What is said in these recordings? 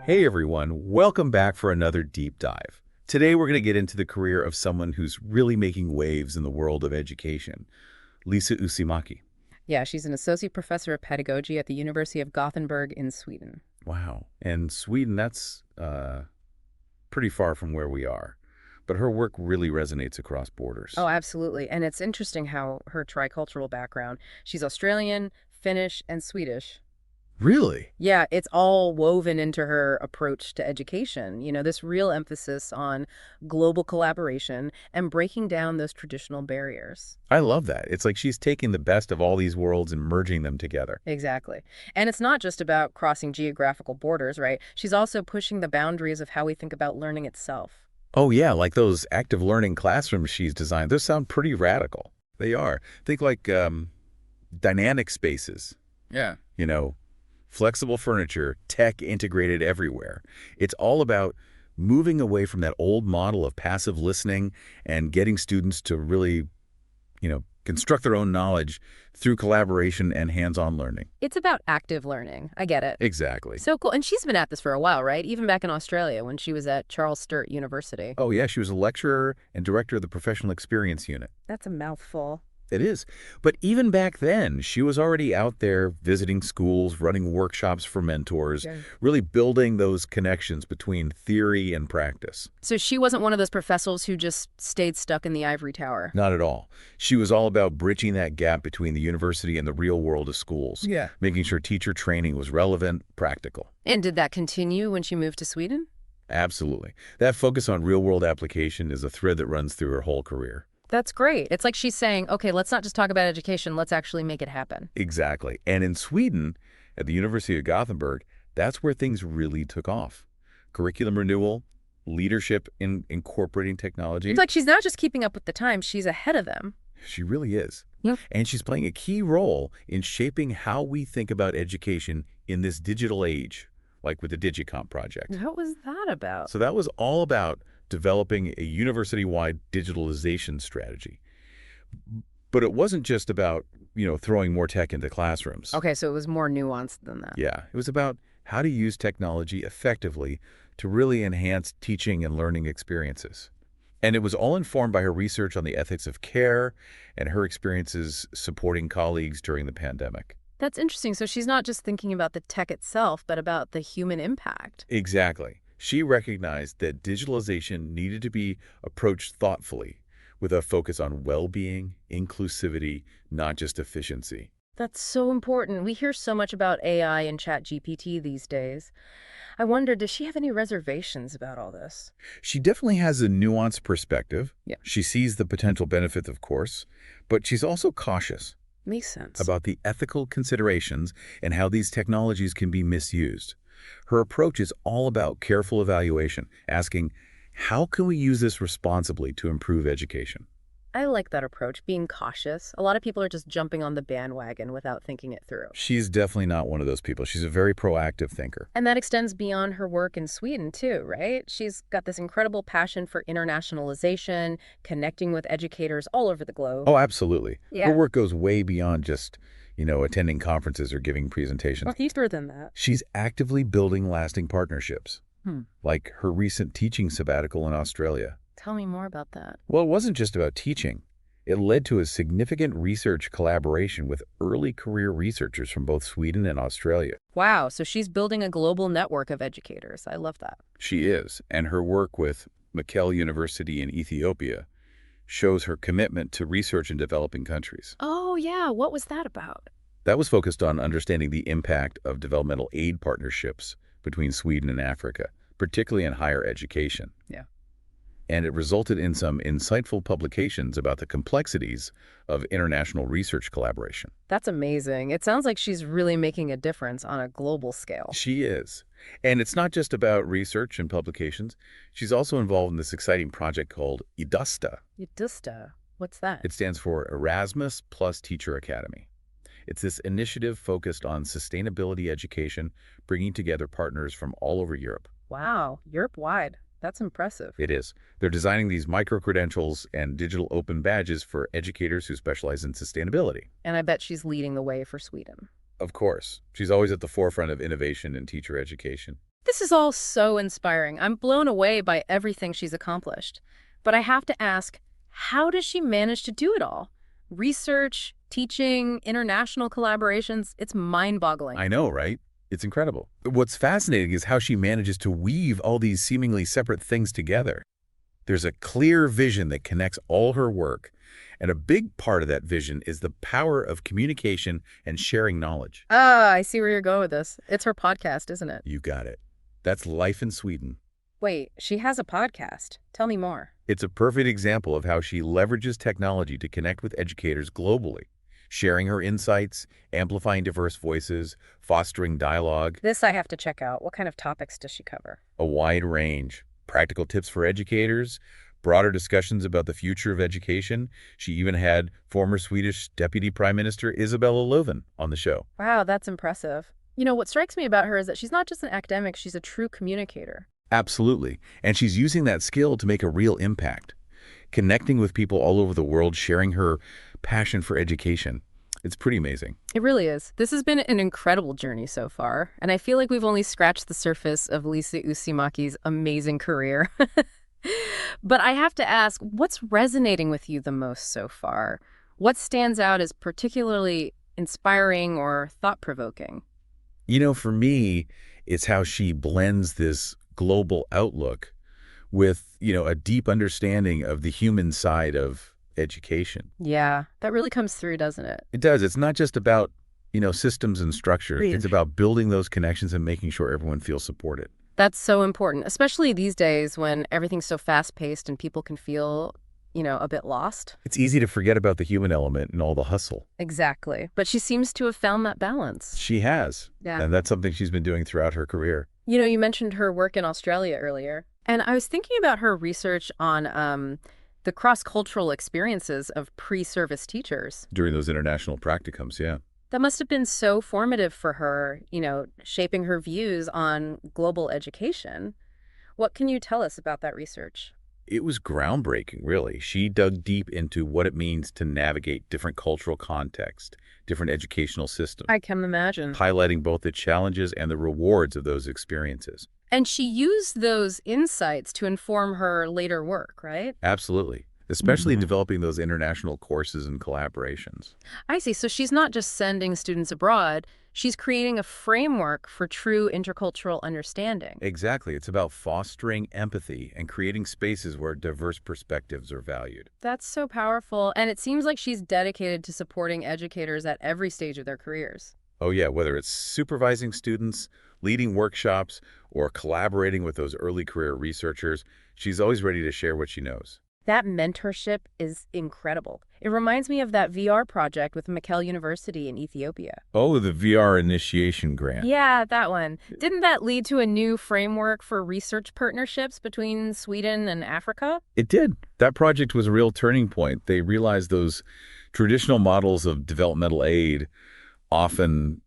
Hey everyone, welcome back for another deep dive. Today we're going to get into the career of someone who's really making waves in the world of education, Lisa Usimaki. Yeah, she's an associate professor of pedagogy at the University of Gothenburg in Sweden. Wow. And Sweden, that's pretty far from where we are. But her work really resonates across Oh, borders. absolutely. And it's interesting how her tricultural background, she's Australian, Finnish, and Swedish. Really? Yeah, it's all woven into her approach to education. This real emphasis on global collaboration and breaking down those traditional barriers. I love that. It's like she's taking the best of all these worlds and merging them together. Exactly. And it's not just about crossing geographical borders, right? She's also pushing the boundaries of how we think about learning itself. Oh yeah, like those active learning classrooms she's designed. Those sound pretty radical. They are. Think like dynamic spaces. Yeah. You know, flexible furniture, tech integrated everywhere. It's all about moving away from that old model of passive listening and getting students to really, construct their own knowledge through collaboration and hands-on learning. It's about active learning. I get it. Exactly. So cool. And she's been at this for a while, right? Even back in Australia when she was at Charles Sturt University. Oh, yeah, she was a lecturer and director of the Professional Experience Unit. That's a mouthful. It is. But even back then, she was already out there visiting schools, running workshops for mentors, Yeah. really building those connections between theory and practice. So she wasn't one of those professors who just stayed stuck in the ivory tower. Not at all. She was all about bridging that gap between the university and the real world of schools, Yeah. making sure teacher training was relevant, practical. And did that continue when she moved to Sweden? Absolutely. That focus on real-world application is a thread that runs through her whole career. That's great. It's like she's saying, okay, let's not just talk about education, let's actually make it happen. Exactly. And in Sweden, at the University of Gothenburg, that's where things really took off. Curriculum renewal, leadership in incorporating technology. It's like she's not just keeping up with the times, she's ahead of them. She really is. Yep. And she's playing a key role in shaping how we think about education in this digital age, like with the Digicomp project. What was that about? So that was all about developing a university-wide digitalization strategy. But it wasn't just about, throwing more tech into classrooms. Okay, so it was more nuanced than that. Yeah, it was about how to use technology effectively to really enhance teaching and learning experiences. And it was all informed by her research on the ethics of care and her experiences supporting colleagues during the pandemic. That's interesting. So she's not just thinking about the tech itself, but about the human impact. Exactly. She recognized that digitalization needed to be approached thoughtfully with a focus on well-being, inclusivity, not just efficiency. That's so important. We hear so much about AI and ChatGPT these days. I wonder, does she have any reservations about all this? She definitely has a nuanced perspective. Yeah. She sees the potential benefits, of course, but she's also cautious Makes sense. about the ethical considerations and how these technologies can be misused. Her approach is all about careful evaluation, asking, how can we use this responsibly to improve education? I like that approach, being cautious. A lot of people are just jumping on the bandwagon without thinking it through. She's definitely not one of those people. She's a very proactive thinker. And that extends beyond her work in Sweden, too, right? She's got this incredible passion for internationalization, connecting with educators all over the globe. Oh, absolutely. Yeah. Her work goes way beyond just, attending conferences or giving presentations. Well, deeper than that. She's actively building lasting partnerships, like her recent teaching sabbatical in Australia. Tell me more about that. Well, it wasn't just about teaching. It led to a significant research collaboration with early career researchers from both Sweden and Australia. Wow, so she's building a global network of educators. I love that. She is, and her work with Mekelle University in Ethiopia shows her commitment to research in developing countries. Oh, yeah. What was that about? That was focused on understanding the impact of developmental aid partnerships between Sweden and Africa, particularly in higher education. Yeah. And it resulted in some insightful publications about the complexities of international research collaboration. That's amazing. It sounds like she's really making a difference on a global scale. She is. And it's not just about research and publications. She's also involved in this exciting project called EDUSTA. Yudusta. What's that? It stands for Erasmus Plus Teacher Academy. It's this initiative focused on sustainability education, bringing together partners from all over Europe. Wow, Europe-wide. That's impressive. It is. They're designing these micro-credentials and digital open badges for educators who specialize in sustainability. And I bet she's leading the way for Sweden. Of course. She's always at the forefront of innovation in teacher education. This is all so inspiring. I'm blown away by everything she's accomplished. But I have to ask, how does she manage to do it all? Research, teaching, international collaborations, it's mind-boggling. I know, right? It's incredible. What's fascinating is how she manages to weave all these seemingly separate things together. There's a clear vision that connects all her work, and a big part of that vision is the power of communication and sharing knowledge. Ah, I see where you're going with this. It's her podcast, isn't it? You got it. That's Life in Sweden. Wait, she has a podcast. Tell me more. It's a perfect example of how she leverages technology to connect with educators globally, sharing her insights, amplifying diverse voices, fostering dialogue. This I have to check out. What kind of topics does she cover? A wide range. Practical tips for educators, broader discussions about the future of education. She even had former Swedish Deputy Prime Minister Isabella Löfven on the show. Wow, that's impressive. You know, what strikes me about her is that she's not just an academic, she's a true communicator. Absolutely. And she's using that skill to make a real impact, connecting with people all over the world, sharing her passion for education. It's pretty amazing. It really is. This has been an incredible journey so far, and I feel like we've only scratched the surface of Lisa Usimaki's amazing career. But I have to ask, what's resonating with you the most so far? What stands out as particularly inspiring or thought-provoking? You know, for me, it's how she blends this global outlook with, a deep understanding of the human side of education. Yeah, that really comes through, doesn't it? It does. It's not just about, systems and structure. It's about building those connections and making sure everyone feels supported. That's so important, especially these days when everything's so fast-paced and people can feel, a bit lost. It's easy to forget about the human element and all the hustle. Exactly. But she seems to have found that balance. She has. Yeah. And that's something she's been doing throughout her career. You mentioned her work in Australia earlier. And I was thinking about her research on the cross-cultural experiences of pre-service teachers. During those international practicums, yeah. That must have been so formative for her, shaping her views on global education. What can you tell us about that research? It was groundbreaking, really. She dug deep into what it means to navigate different cultural contexts, different educational systems, I can imagine. highlighting both the challenges and the rewards of those experiences. And she used those insights to inform her later work, right? Absolutely. Especially in developing those international courses and collaborations. I see. So she's not just sending students abroad, she's creating a framework for true intercultural understanding. Exactly. It's about fostering empathy and creating spaces where diverse perspectives are valued. That's so powerful. And it seems like she's dedicated to supporting educators at every stage of their careers. Oh yeah, whether it's supervising students, leading workshops, or collaborating with those early career researchers, she's always ready to share what she knows. That mentorship is incredible. It reminds me of that VR project with Mekelle University in Ethiopia. Oh, the VR initiation grant. Yeah, that one. Didn't that lead to a new framework for research partnerships between Sweden and Africa? It did. That project was a real turning point. They realized those traditional models of developmental aid often,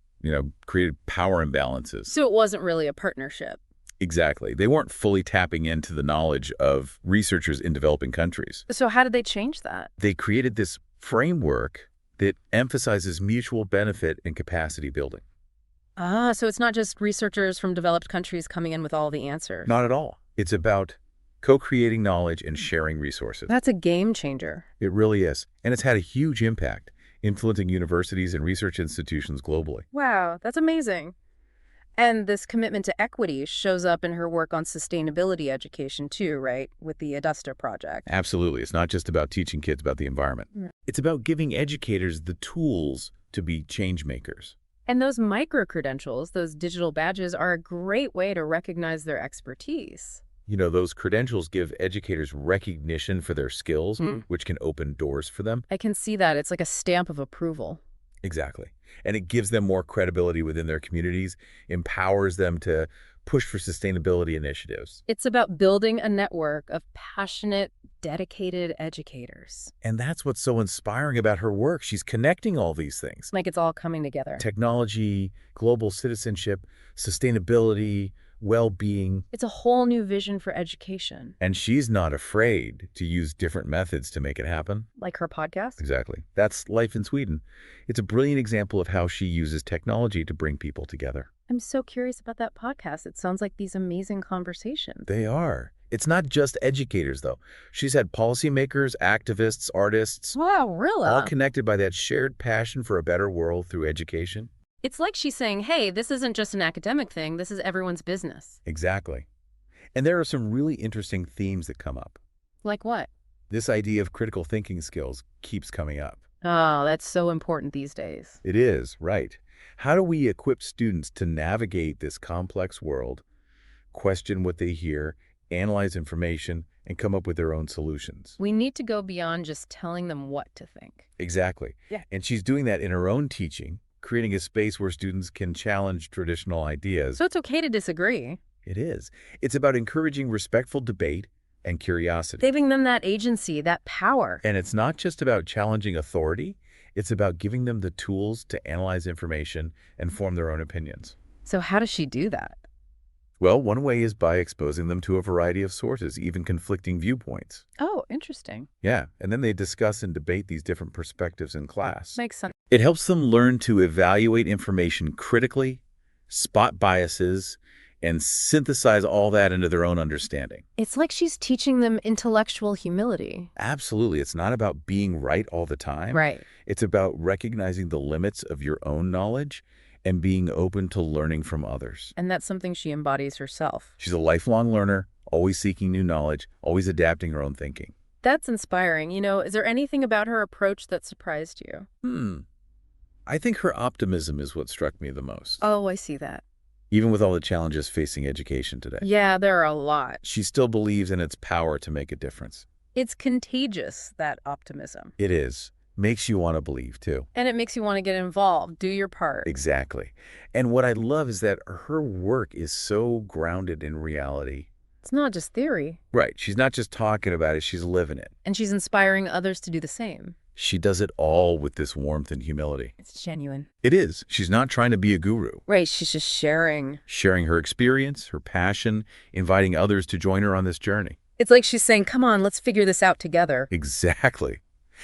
created power imbalances. So it wasn't really a partnership. Exactly. They weren't fully tapping into the knowledge of researchers in developing countries. So how did they change that? They created this framework that emphasizes mutual benefit and capacity building. Ah, so it's not just researchers from developed countries coming in with all the answers. Not at all. It's about co-creating knowledge and sharing resources. That's a game changer. It really is. And it's had a huge impact, influencing universities and research institutions globally. Wow, that's amazing. And this commitment to equity shows up in her work on sustainability education too, right? With the Adusta project. Absolutely. It's not just about teaching kids about the environment. It's about giving educators the tools to be change makers. And those micro-credentials, those digital badges, are a great way to recognize their expertise. Those credentials give educators recognition for their skills, which can open doors for them. I can see that. It's like a stamp of approval. Exactly. And it gives them more credibility within their communities, empowers them to push for sustainability initiatives. It's about building a network of passionate, dedicated educators. And that's what's so inspiring about her work. She's connecting all these things. Like it's all coming together. Technology, global citizenship, sustainability, well-being, It's a whole new vision for education, and she's not afraid to use different methods to make it happen. like her podcast. Exactly. That's life in Sweden. It's a brilliant example of how she uses technology to bring people together. I'm so curious about that podcast. It sounds like these amazing conversations. They are. It's not just educators, though. She's had policymakers, activists, artists, Wow, really? all connected by that shared passion for a better world through education. It's like she's saying, hey, this isn't just an academic thing. This is everyone's business. Exactly. And there are some really interesting themes that come up. Like what? This idea of critical thinking skills keeps coming up. Oh, that's so important these days. It is, right. How do we equip students to navigate this complex world, question what they hear, analyze information, and come up with their own solutions? We need to go beyond just telling them what to think. Exactly. Yeah. And she's doing that in her own teaching, creating a space where students can challenge traditional ideas. So it's okay to disagree. It is. It's about encouraging respectful debate and curiosity. Giving them that agency, that power. And it's not just about challenging authority. It's about giving them the tools to analyze information and form their own opinions. So how does she do that? Well, one way is by exposing them to a variety of sources, even conflicting viewpoints. Oh, interesting. Yeah, and then they discuss and debate these different perspectives in class. Makes sense. It helps them learn to evaluate information critically, spot biases, and synthesize all that into their own understanding. It's like she's teaching them intellectual humility. Absolutely. It's not about being right all the time. Right. It's about recognizing the limits of your own knowledge and being open to learning from others. And that's something she embodies herself. She's a lifelong learner, always seeking new knowledge, always adapting her own thinking. That's inspiring. Is there anything about her approach that surprised you? I think her optimism is what struck me the most. Oh, I see that. Even with all the challenges facing education today. Yeah, there are a lot. She still believes in its power to make a difference. It's contagious, that optimism. It is. Makes you want to believe, too. And it makes you want to get involved, do your part. Exactly. And what I love is that her work is so grounded in reality. It's not just theory. Right. She's not just talking about it, she's living it. And she's inspiring others to do the same. She does it all with this warmth and humility. It's genuine. It is. She's not trying to be a guru. Right, she's just sharing. Sharing her experience, her passion, inviting others to join her on this journey. It's like she's saying, come on, let's figure this out together. Exactly.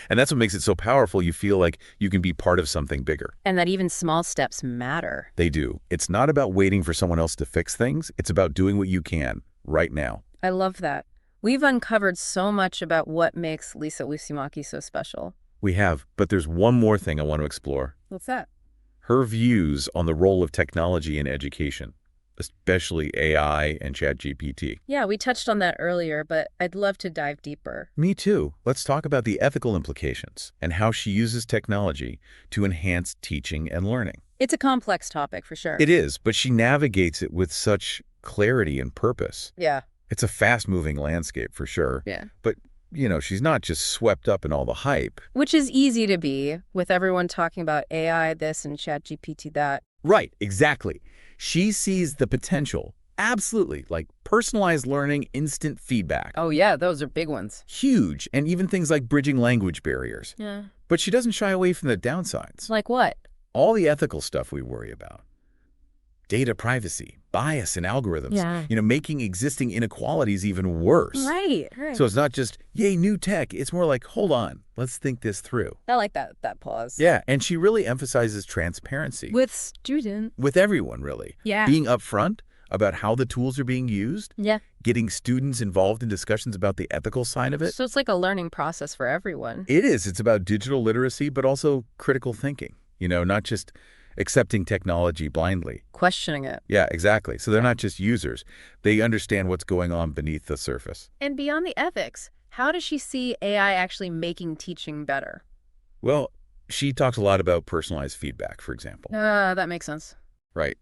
And that's what makes it so powerful. You feel like you can be part of something bigger. And that even small steps matter. They do. It's not about waiting for someone else to fix things. It's about doing what you can right now. I love that. We've uncovered so much about what makes Lisa Usimaki so special. We have, but there's one more thing I want to explore. What's that? Her views on the role of technology in education, especially AI and ChatGPT. Yeah, we touched on that earlier, but I'd love to dive deeper. Me too. Let's talk about the ethical implications and how she uses technology to enhance teaching and learning. It's a complex topic for sure. It is, but she navigates it with such clarity and purpose. Yeah. It's a fast-moving landscape for sure. Yeah. But, she's not just swept up in all the hype. Which is easy to be, with everyone talking about AI this and ChatGPT that. Right, exactly. She sees the potential, absolutely, like personalized learning, instant feedback. Oh yeah, those are big ones. Huge, and even things like bridging language barriers. Yeah. But she doesn't shy away from the downsides. Like what? All the ethical stuff we worry about. Data privacy, bias in algorithms, Yeah. Making existing inequalities even worse. Right. So it's not just, yay, new tech. It's more like, hold on, let's think this through. I like that pause. Yeah, and she really emphasizes transparency. With students. With everyone, really. Yeah. Being upfront about how the tools are being used. Yeah. Getting students involved in discussions about the ethical side of it. So it's like a learning process for everyone. It is. It's about digital literacy, but also critical thinking. Not just accepting technology blindly. Questioning it. Yeah, exactly. So they're not just users. They understand what's going on beneath the surface. And beyond the ethics, how does she see AI actually making teaching better? Well, she talks a lot about personalized feedback, for example. That makes sense. Right.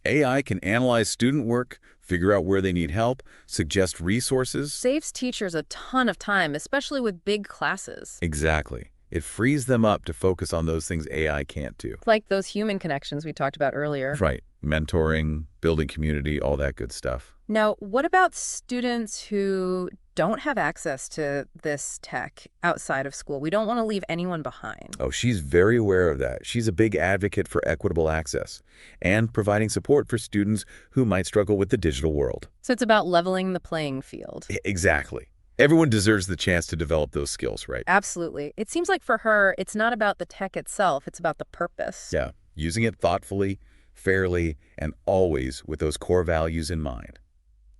AI can analyze student work, figure out where they need help, suggest resources. Saves teachers a ton of time, especially with big classes. Exactly. It frees them up to focus on those things AI can't do. Like those human connections we talked about earlier. Right. Mentoring, building community, all that good stuff. Now, what about students who don't have access to this tech outside of school. We don't want to leave anyone behind. Oh, she's very aware of that. She's a big advocate for equitable access and providing support for students who might struggle with the digital world. So it's about leveling the playing field. Exactly. Everyone deserves the chance to develop those skills, right? Absolutely. It seems like for her, it's not about the tech itself, it's about the purpose. Yeah, using it thoughtfully, fairly, and always with those core values in mind.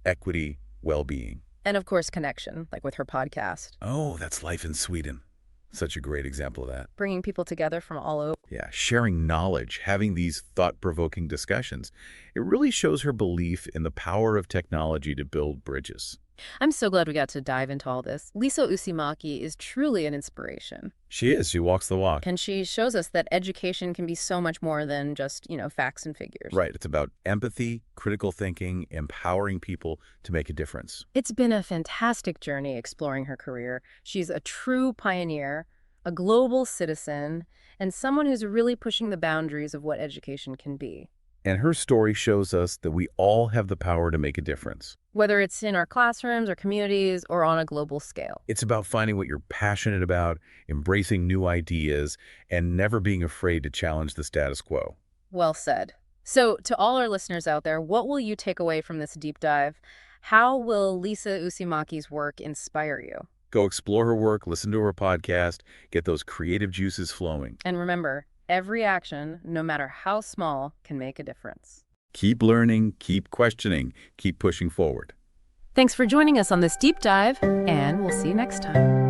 Equity, well-being. And of course, connection, like with her podcast. Oh, that's life in Sweden. Such a great example of that. Bringing people together from all over. Yeah, sharing knowledge, having these thought-provoking discussions. It really shows her belief in the power of technology to build bridges. I'm so glad we got to dive into all this. Lisa Usimaki is truly an inspiration. She is. She walks the walk. And she shows us that education can be so much more than just, facts and figures. Right. It's about empathy, critical thinking, empowering people to make a difference. It's been a fantastic journey exploring her career. She's a true pioneer, a global citizen, and someone who's really pushing the boundaries of what education can be. And her story shows us that we all have the power to make a difference. Whether it's in our classrooms or communities or on a global scale. It's about finding what you're passionate about, embracing new ideas, and never being afraid to challenge the status quo. Well said. So, to all our listeners out there, what will you take away from this deep dive? How will Lisa Usimaki's work inspire you? Go explore her work, listen to her podcast, get those creative juices flowing. And remember, every action, no matter how small, can make a difference. Keep learning, keep questioning, keep pushing forward. Thanks for joining us on this deep dive, and we'll see you next time.